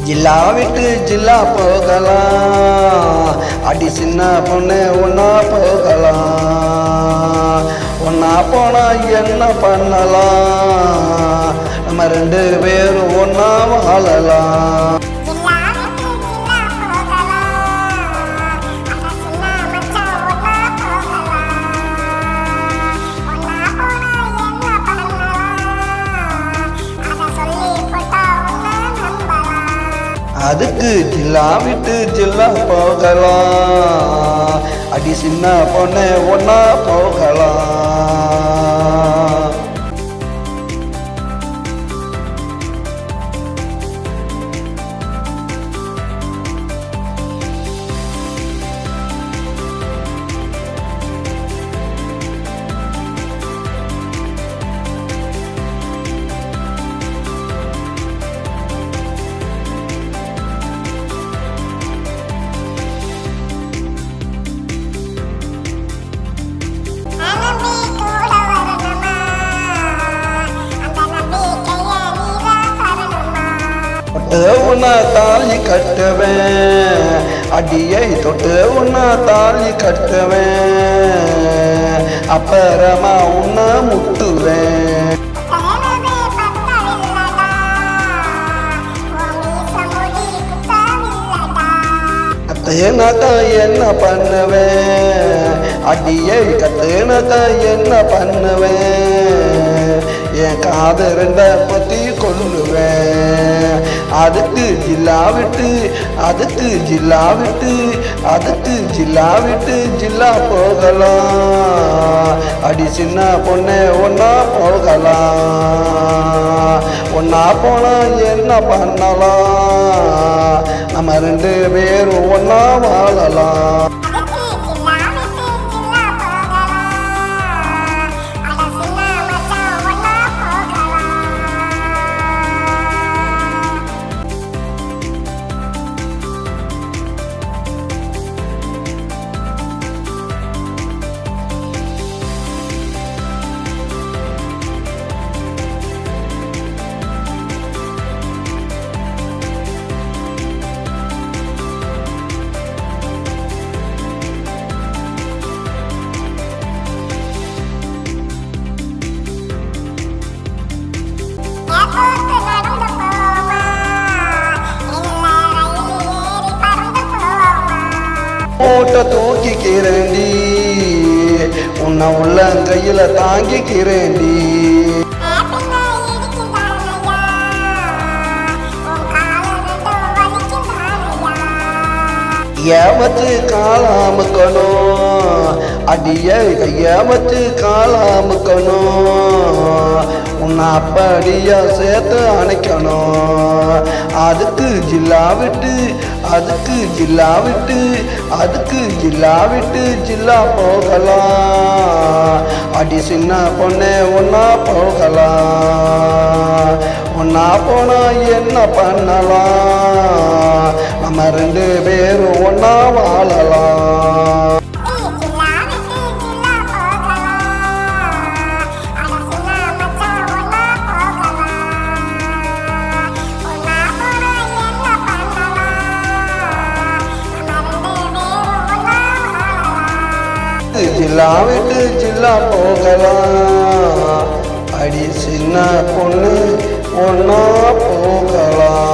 ஜில்லா விட்டு ஜில்லா போகலாம், அடி சின்ன பொண்ணு ஒன்னா போகலாம். ஒன்னா போனா என்ன பண்ணலாம், நம்ம ரெண்டு பேரும் ஒன்னா வாழலாம். அதுக்கு ஜில்லா விட்டு ஜில்லா போகலாம், அடி சின்ன பொண்ணு ஒன்னா போகலாம். உன்ன தாலி கட்டுவேன், அடியை தொட்டு உன்ன தாலி கட்டுவேன், அப்புறமா உன்ன முட்டுவேன். கத்துனாக்கா என்ன பண்ணுவேன், அடியை கத்துனாக்கா என்ன பண்ணுவேன், என் காது ரெண்ட பத்தி கொல்லுவேன். அதுக்கு ஜில்லா விட்டு அதுக்கு ஜில்லா விட்டு அதுக்கு ஜில்லா விட்டு ஜில்லா போகலாம், அடி சின்ன பொண்ணே ஒன்னா போகலாம். ஒன்னா போனா என்ன பண்ணலாம், நம்ம ரெண்டு பேரும் ஒன்னா வாழலாம். மூட்டை தூக்கிக்கிறேன்டி, உன்னை உள்ளங்கையில தாங்கிக்கிறேன்டி. ஏமத்து காலாமுக்கணும், அடியை கையமத்து காலாமுக்கணும், உன்னை அப்படியா சேர்த்து அணைக்கணும். அதுக்கு ஜில்லா விட்டு அதுக்கு ஜில்லா விட்டு அதுக்கு ஜில்லா விட்டு ஜில்லா போகலாம், அடி சின்ன பொண்ணே ஒன்னா போகலாம். ஒன்னா போனா என்ன பண்ணலாம், நம்ம ரெண்டு பேரும் ஒன்னா வாழலாம். ஜில்லா விட்டு ஜில்லா போகலாம், அடி சின்ன பொண்ணு ஒன்னா போகலாம்.